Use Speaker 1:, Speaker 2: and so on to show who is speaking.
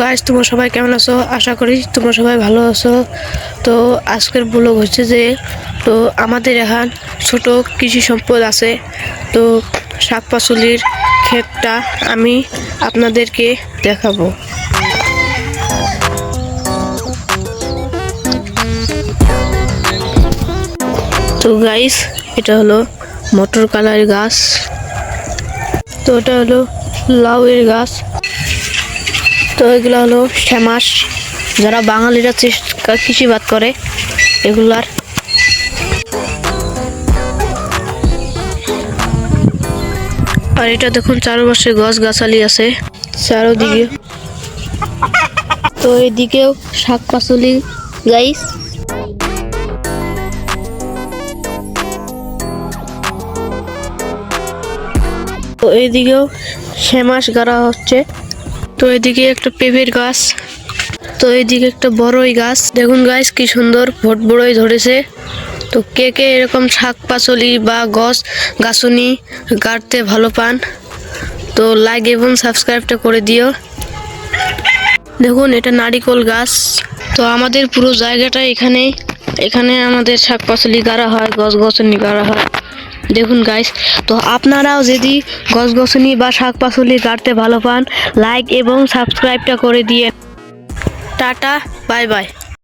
Speaker 1: Guys, তোমরা সবাই কেমন আছো? আশা করি তোমরা সবাই ভালো আছো। তো আজকের ব্লগ হচ্ছে যে আমাদের এখন ছোট কৃষি সম্পদ আছে। তো শাকপাচলির ক্ষেতটা আমি আপনাদেরকে দেখাবো। তো গাইস, এটা হলো মটর কলাইয়ের গাছ। তো এটা হলো লাউয়ের গাছ। তো এগুলো হলো শ্যামাস, যারা বাঙালিরা কৃষিবাদ করে এগুলার। আর এটা দেখুন চারপাশে গাছ গাছালি আছে চারোদিকে। তো এদিকেও শাক পাচলি গাইস। তো এইদিকেও শ্যামাস গাড়া হচ্ছে। তো এদিকে একটা পেঁপের গাছ। তো এইদিকে একটা বড়ই গাছ। দেখুন গাইস, কি সুন্দর ভোট বড়ই ধরেছে। তো কে কে এরকম শাক পাচলি বা গাছুনি গাড়তে ভালো পান, তো লাইক এবং সাবস্ক্রাইবটা করে দিও। দেখুন এটা নারিকেল গাছ। তো আমাদের পুরো জায়গাটা এখানে আমাদের শাক পাচলি গাড়া হয়, গছনি গাড়া হয়। দেখুন গাইস, তো আপনারাও যদি গছনি বা শাক পাচলি গাড়তে ভালো পান, লাইক এবং সাবস্ক্রাইবটা করে দিয়ে। Tata, bye bye.